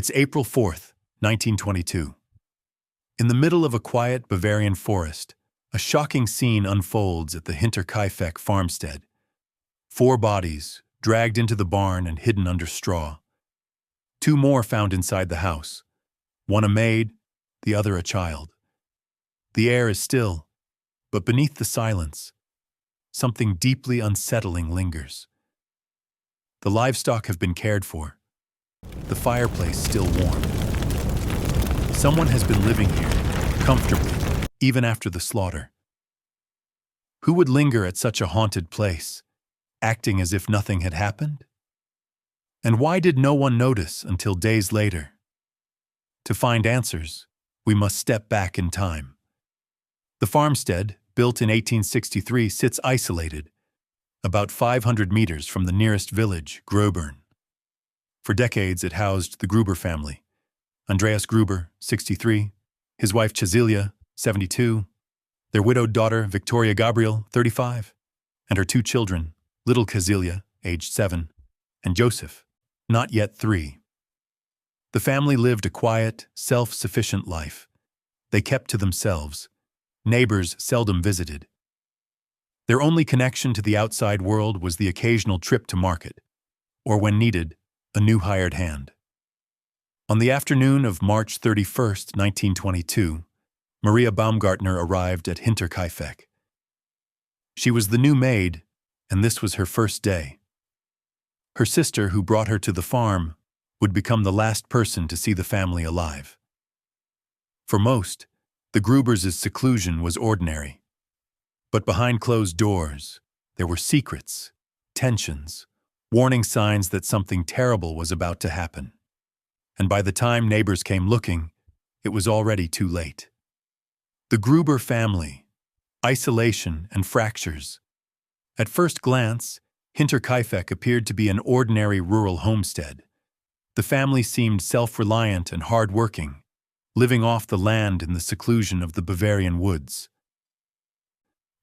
It's April 4th, 1922. In the middle of a quiet Bavarian forest, a shocking scene unfolds at the Hinterkaifeck farmstead. 4 bodies, dragged into the barn and hidden under straw. 2 more found inside the house, one a maid, the other a child. The air is still, but beneath the silence, something deeply unsettling lingers. The livestock have been cared for, the fireplace still warm. Someone has been living here, comfortably, even after the slaughter. Who would linger at such a haunted place, acting as if nothing had happened? And why did no one notice until days later? To find answers, we must step back in time. The farmstead, built in 1863, sits isolated, about 500 meters from the nearest village, Grobern. For decades it housed the Gruber family. Andreas Gruber, 63, his wife Cecilia, 72, their widowed daughter Victoria Gabriel, 35, and her 2 children, little Cecilia, aged 7, and Joseph, not yet 3. The family lived a quiet, self-sufficient life. They kept to themselves. Neighbors seldom visited. Their only connection to the outside world was the occasional trip to market, or when needed, a new hired hand. On the afternoon of March 31st, 1922, Maria Baumgartner arrived at Hinterkaifeck. She was the new maid, and this was her first day. Her sister, who brought her to the farm, would become the last person to see the family alive. For most, the Grubers' seclusion was ordinary. But behind closed doors, there were secrets, tensions, warning signs that something terrible was about to happen. And by the time neighbors came looking, it was already too late. The Gruber family, isolation and fractures. At first glance, Hinterkaifeck appeared to be an ordinary rural homestead. The family seemed self-reliant and hard-working, living off the land in the seclusion of the Bavarian woods.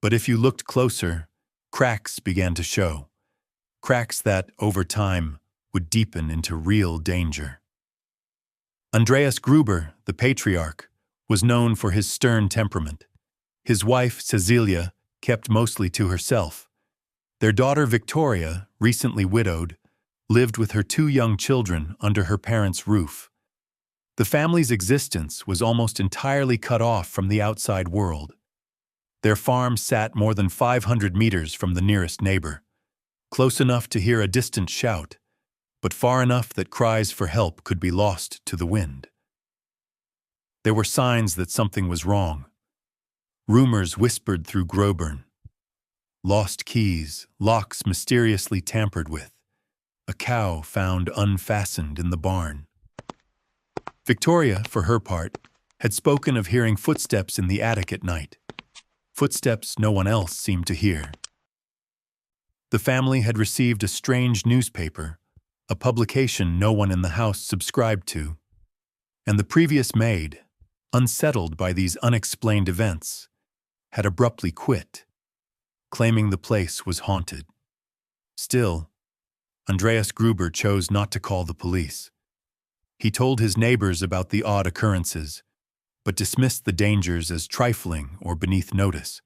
But if you looked closer, cracks began to show. Cracks that, over time, would deepen into real danger. Andreas Gruber, the patriarch, was known for his stern temperament. His wife, Cecilia, kept mostly to herself. Their daughter, Victoria, recently widowed, lived with her 2 young children under her parents' roof. The family's existence was almost entirely cut off from the outside world. Their farm sat more than 500 meters from the nearest neighbor, close enough to hear a distant shout, but far enough that cries for help could be lost to the wind. There were signs that something was wrong. Rumors whispered through Grobern. Lost keys, locks mysteriously tampered with, a cow found unfastened in the barn. Victoria, for her part, had spoken of hearing footsteps in the attic at night, footsteps no one else seemed to hear. The family had received a strange newspaper, a publication no one in the house subscribed to, and the previous maid, unsettled by these unexplained events, had abruptly quit, claiming the place was haunted. Still, Andreas Gruber chose not to call the police. He told his neighbors about the odd occurrences, but dismissed the dangers as trifling or beneath notice.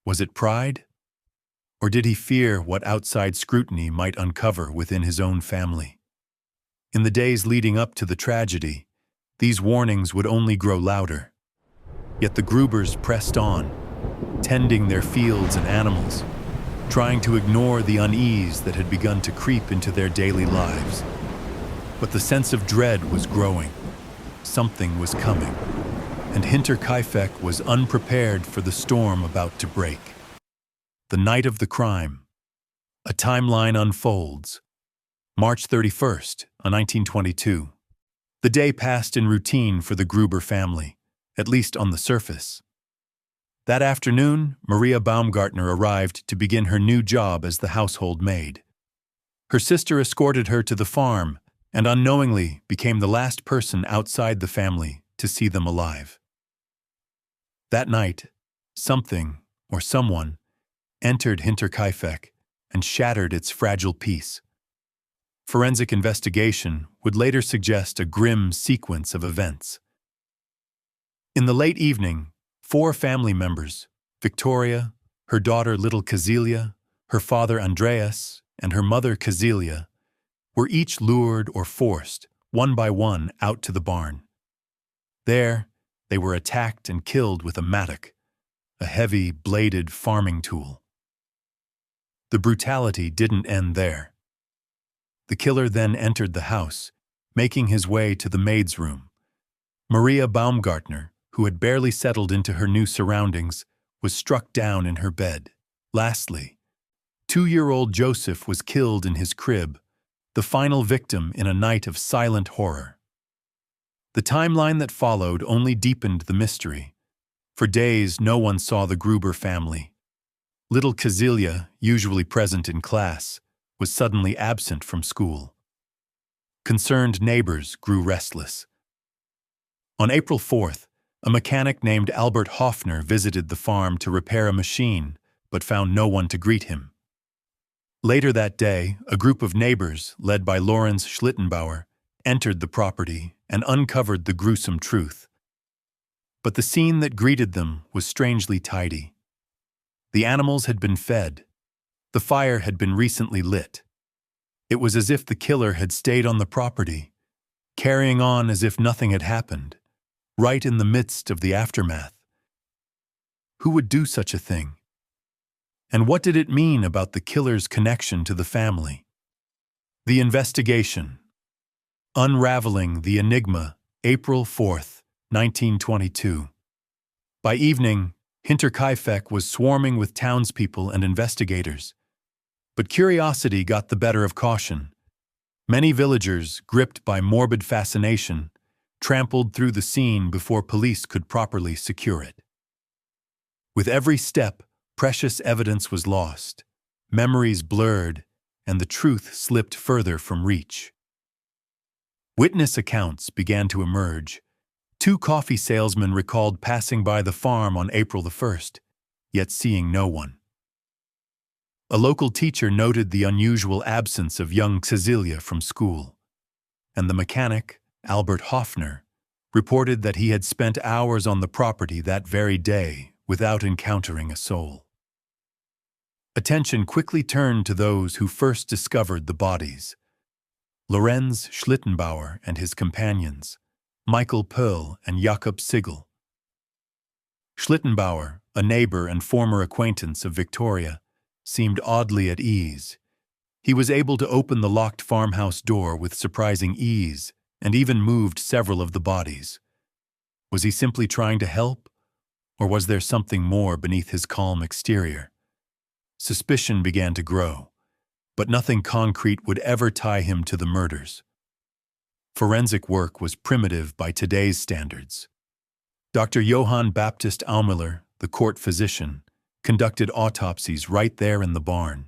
Was it pride? Or did he fear what outside scrutiny might uncover within his own family? In the days leading up to the tragedy, these warnings would only grow louder. Yet the Grubers pressed on, tending their fields and animals, trying to ignore the unease that had begun to creep into their daily lives. But the sense of dread was growing. Something was coming, and Hinterkaifeck was unprepared for the storm about to break. The night of the crime. A timeline unfolds. March 31st, 1922. The day passed in routine for the Gruber family, at least on the surface. That afternoon, Maria Baumgartner arrived to begin her new job as the household maid. Her sister escorted her to the farm and unknowingly became the last person outside the family to see them alive. That night, something, or someone, entered Hinterkaifeck and shattered its fragile peace. forensic investigation would later suggest a grim sequence of events. In the late evening, 4 family members, Victoria, her daughter little Kazilia, her father Andreas, and her mother Kazilia, were each lured or forced, one by one, out to the barn. There, they were attacked and killed with a mattock, a heavy, bladed farming tool. The brutality didn't end there. The killer then entered the house, making his way to the maid's room. Maria Baumgartner, who had barely settled into her new surroundings, was struck down in her bed. Lastly, 2-year-old Joseph was killed in his crib, the final victim in a night of silent horror. The timeline that followed only deepened the mystery. For days, no one saw the Gruber family. Little Kazilia, usually present in class, was suddenly absent from school. Concerned neighbors grew restless. On April 4th, a mechanic named Albert Hoffner visited the farm to repair a machine, but found no one to greet him. Later that day, a group of neighbors, led by Lorenz Schlittenbauer, entered the property and uncovered the gruesome truth. But the scene that greeted them was strangely tidy. The animals had been fed. The fire had been recently lit. It was as if the killer had stayed on the property, carrying on as if nothing had happened, right in the midst of the aftermath. Who would do such a thing? And what did it mean about the killer's connection to the family? The investigation. Unraveling the enigma, April 4th, 1922. By evening, Hinterkaifeck was swarming with townspeople and investigators. But curiosity got the better of caution. Many villagers, gripped by morbid fascination, trampled through the scene before police could properly secure it. With every step, precious evidence was lost, memories blurred, and the truth slipped further from reach. Witness accounts began to emerge. 2 coffee salesmen recalled passing by the farm on April the 1st, yet seeing no one. A local teacher noted the unusual absence of young Cecilia from school, and the mechanic, Albert Hoffner, reported that he had spent hours on the property that very day without encountering a soul. Attention quickly turned to those who first discovered the bodies. Lorenz Schlittenbauer and his companions, Michael Perl and Jakob Sigel. Schlittenbauer, a neighbor and former acquaintance of Victoria, seemed oddly at ease. He was able to open the locked farmhouse door with surprising ease and even moved several of the bodies. Was he simply trying to help, or was there something more beneath his calm exterior? Suspicion began to grow, but nothing concrete would ever tie him to the murders. Forensic work was primitive by today's standards. Dr. Johann Baptist Aumiller, the court physician, conducted autopsies right there in the barn.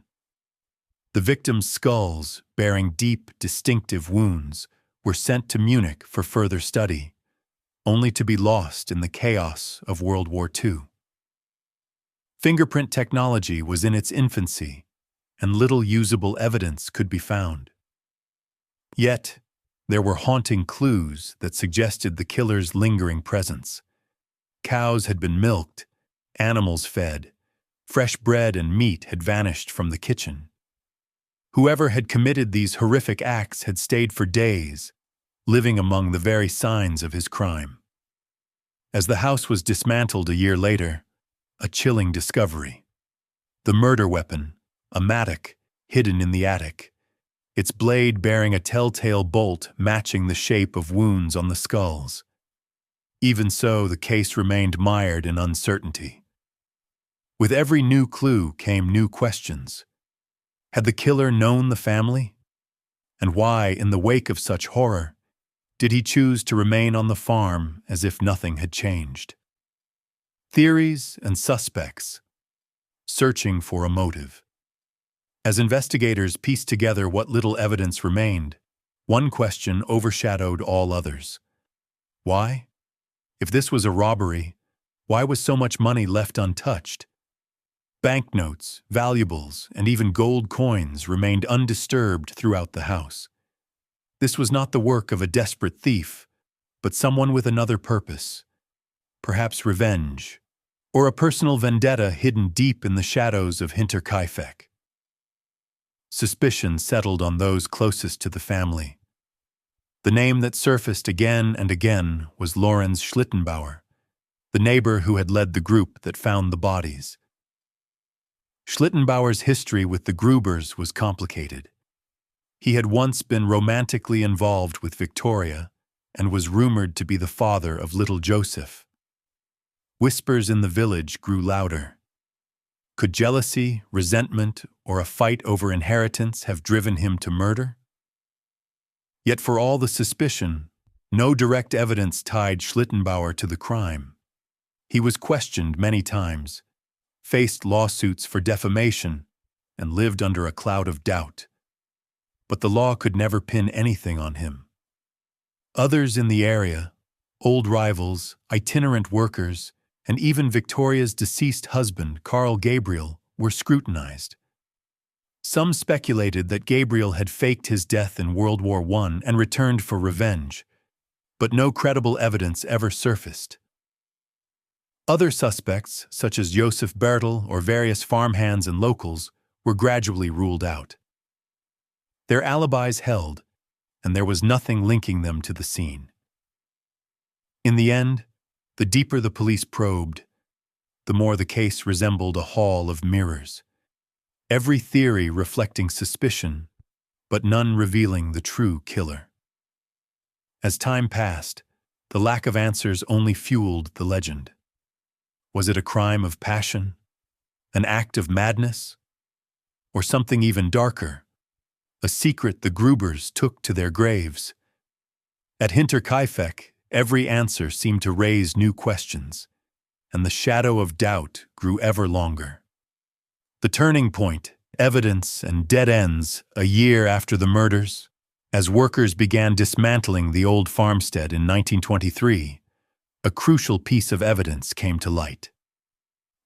The victims' skulls, bearing deep, distinctive wounds, were sent to Munich for further study, only to be lost in the chaos of World War II. Fingerprint technology was in its infancy, and little usable evidence could be found. Yet, there were haunting clues that suggested the killer's lingering presence. Cows had been milked, animals fed, fresh bread and meat had vanished from the kitchen. Whoever had committed these horrific acts had stayed for days, living among the very signs of his crime. As the house was dismantled a year later, a chilling discovery. The murder weapon, a mattock, hidden in the attic, its blade bearing a telltale bolt matching the shape of wounds on the skulls. Even so, the case remained mired in uncertainty. With every new clue came new questions. Had the killer known the family? And why, in the wake of such horror, did he choose to remain on the farm as if nothing had changed? Theories and suspects, searching for a motive. As investigators pieced together what little evidence remained, one question overshadowed all others. Why? If this was a robbery, why was so much money left untouched? Banknotes, valuables, and even gold coins remained undisturbed throughout the house. This was not the work of a desperate thief, but someone with another purpose, perhaps revenge, or a personal vendetta hidden deep in the shadows of Hinterkaifeck. Suspicion settled on those closest to the family. The name that surfaced again and again was Lorenz Schlittenbauer, the neighbor who had led the group that found the bodies. Schlittenbauer's history with the Grubers was complicated. He had once been romantically involved with Victoria and was rumored to be the father of little Joseph. Whispers in the village grew louder. Could jealousy, resentment, or a fight over inheritance have driven him to murder? Yet for all the suspicion, no direct evidence tied Schlittenbauer to the crime. He was questioned many times, faced lawsuits for defamation, and lived under a cloud of doubt. But the law could never pin anything on him. Others in the area, old rivals, itinerant workers, and even Victoria's deceased husband, Carl Gabriel, were scrutinized. Some speculated that Gabriel had faked his death in World War I and returned for revenge, but no credible evidence ever surfaced. Other suspects, such as Josef Bertel or various farmhands and locals, were gradually ruled out. Their alibis held, and there was nothing linking them to the scene. In the end, the deeper the police probed, the more the case resembled a hall of mirrors. Every theory reflecting suspicion, but none revealing the true killer. As time passed, the lack of answers only fueled the legend. Was it a crime of passion, an act of madness, or something even darker, a secret the Grubers took to their graves? At Hinterkaifeck, every answer seemed to raise new questions, and the shadow of doubt grew ever longer. The turning point, evidence, and dead ends a year after the murders, as workers began dismantling the old farmstead in 1923, a crucial piece of evidence came to light.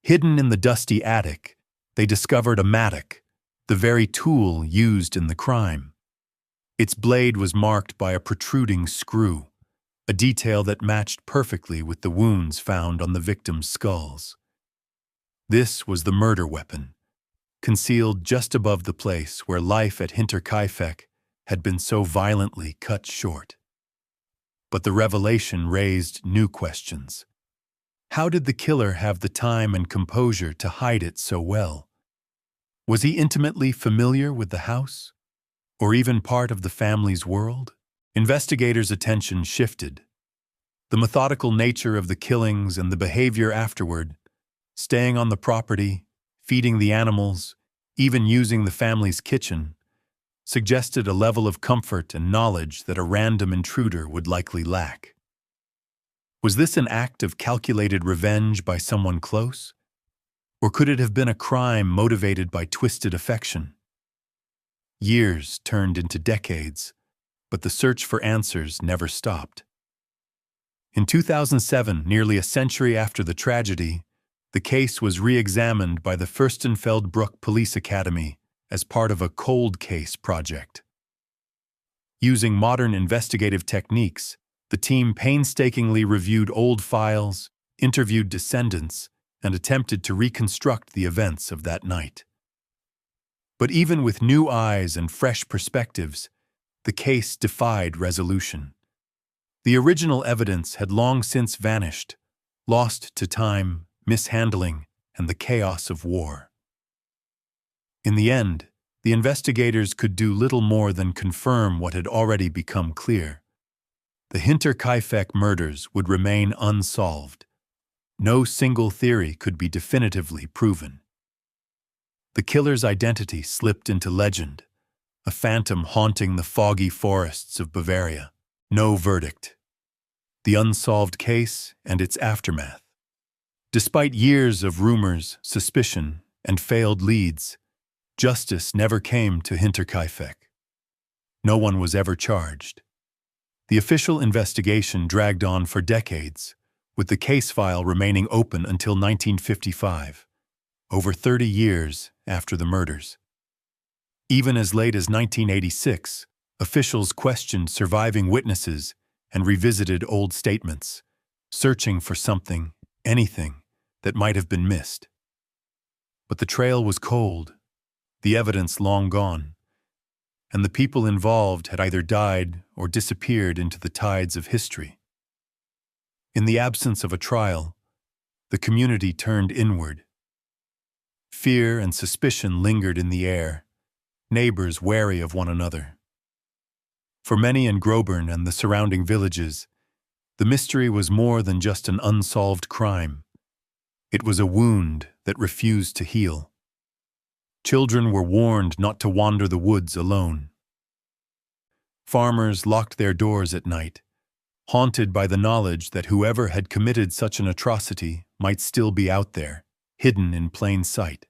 Hidden in the dusty attic, they discovered a mattock, the very tool used in the crime. Its blade was marked by a protruding screw, a detail that matched perfectly with the wounds found on the victims' skulls. This was the murder weapon, concealed just above the place where life at Hinterkaifeck had been so violently cut short. But the revelation raised new questions. How did the killer have the time and composure to hide it so well? Was he intimately familiar with the house, or even part of the family's world? Investigators' attention shifted. The methodical nature of the killings and the behavior afterward, staying on the property, feeding the animals, even using the family's kitchen, suggested a level of comfort and knowledge that a random intruder would likely lack. Was this an act of calculated revenge by someone close? Or could it have been a crime motivated by twisted affection? Years turned into decades, but the search for answers never stopped. In 2007, nearly a century after the tragedy, the case was re-examined by the Fürstenfeldbruck Police Academy as part of a cold case project. Using modern investigative techniques, the team painstakingly reviewed old files, interviewed descendants, and attempted to reconstruct the events of that night. But even with new eyes and fresh perspectives, the case defied resolution. The original evidence had long since vanished, lost to time, mishandling, and the chaos of war. In the end, the investigators could do little more than confirm what had already become clear. The Hinterkaifeck murders would remain unsolved. No single theory could be definitively proven. The killer's identity slipped into legend, a phantom haunting the foggy forests of Bavaria. No verdict. The unsolved case and its aftermath. Despite years of rumors, suspicion, and failed leads, justice never came to Hinterkaifeck. No one was ever charged. The official investigation dragged on for decades, with the case file remaining open until 1955, over 30 years after the murders. Even as late as 1986, Officials questioned surviving witnesses and revisited old statements, searching for something, anything, that might have been missed. But the trail was cold, the evidence long gone, and the people involved had either died or disappeared into the tides of history. In the absence of a trial, the community turned inward. Fear and suspicion lingered in the air, neighbors wary of one another. For many in Groburn and the surrounding villages, the mystery was more than just an unsolved crime. It was a wound that refused to heal. Children were warned not to wander the woods alone. Farmers locked their doors at night, haunted by the knowledge that whoever had committed such an atrocity might still be out there, hidden in plain sight.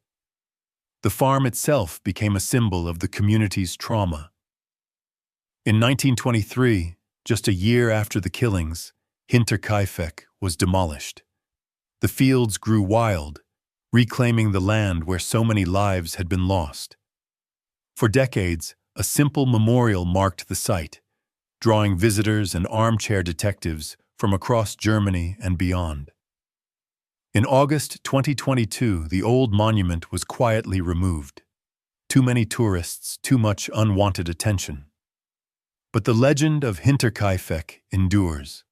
The farm itself became a symbol of the community's trauma. In 1923, just a year after the killings, Hinterkaifeck was demolished. The fields grew wild, reclaiming the land where so many lives had been lost. For decades, a simple memorial marked the site, drawing visitors and armchair detectives from across Germany and beyond. In August 2022, the old monument was quietly removed. Too many tourists, too much unwanted attention. But the legend of Hinterkaifeck endures.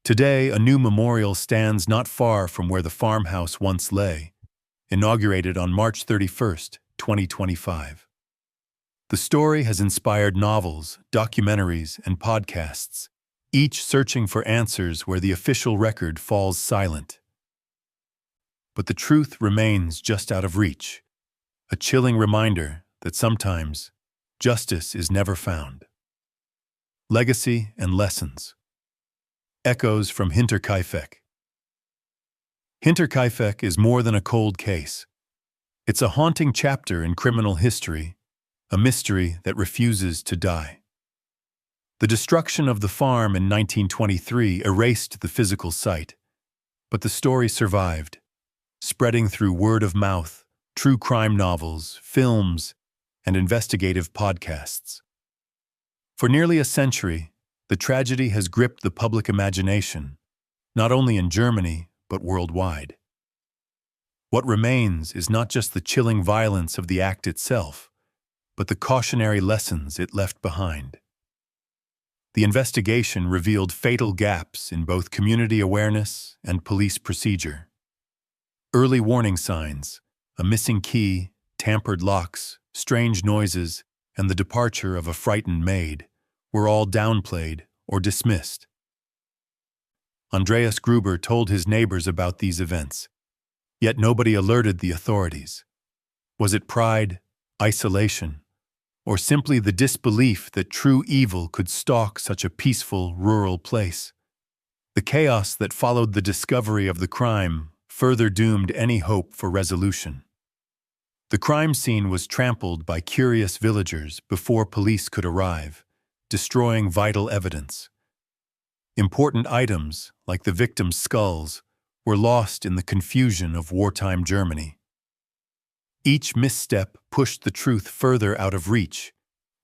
Today, a new memorial stands not far from where the farmhouse once lay, inaugurated on March 31, 2025. The story has inspired novels, documentaries, and podcasts, each searching for answers where the official record falls silent. But the truth remains just out of reach, a chilling reminder that sometimes justice is never found. Legacy and lessons. Echoes from Hinterkaifeck. Hinterkaifeck is more than a cold case. It's a haunting chapter in criminal history, a mystery that refuses to die. The destruction of the farm in 1923 erased the physical site, but the story survived, spreading through word of mouth, true crime novels, films, and investigative podcasts. For nearly a century, the tragedy has gripped the public imagination, not only in Germany, but worldwide. What remains is not just the chilling violence of the act itself, but the cautionary lessons it left behind. The investigation revealed fatal gaps in both community awareness and police procedure. Early warning signs, a missing key, tampered locks, strange noises, and the departure of a frightened maid were all downplayed or dismissed. Andreas Gruber told his neighbors about these events, yet nobody alerted the authorities. Was it pride, isolation, or simply the disbelief that true evil could stalk such a peaceful, rural place? The chaos that followed the discovery of the crime further doomed any hope for resolution. The crime scene was trampled by curious villagers before police could arrive, destroying vital evidence. Important items, like the victims' skulls, were lost in the confusion of wartime Germany. Each misstep pushed the truth further out of reach,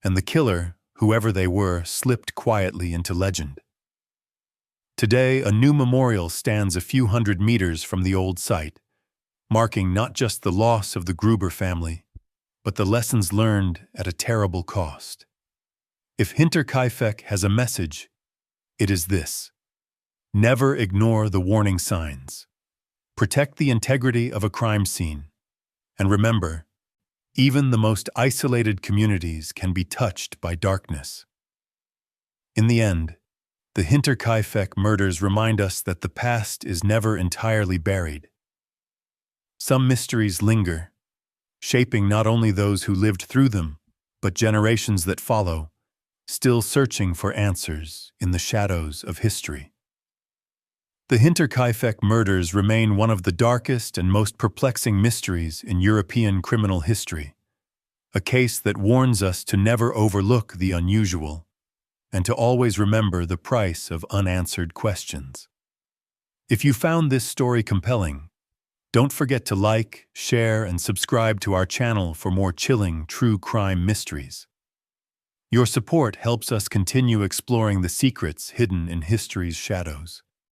and the killer, whoever they were, slipped quietly into legend. Today, a new memorial stands a few hundred meters from the old site, marking not just the loss of the Gruber family, but the lessons learned at a terrible cost. If Hinterkaifeck has a message, it is this: never ignore the warning signs. Protect the integrity of a crime scene. And remember, even the most isolated communities can be touched by darkness. In the end, the Hinterkaifeck murders remind us that the past is never entirely buried. Some mysteries linger, shaping not only those who lived through them, but generations that follow, still searching for answers in the shadows of history. The Hinterkaifeck murders remain one of the darkest and most perplexing mysteries in European criminal history, a case that warns us to never overlook the unusual and to always remember the price of unanswered questions. If you found this story compelling, don't forget to like, share, and subscribe to our channel for more chilling true crime mysteries. Your support helps us continue exploring the secrets hidden in history's shadows.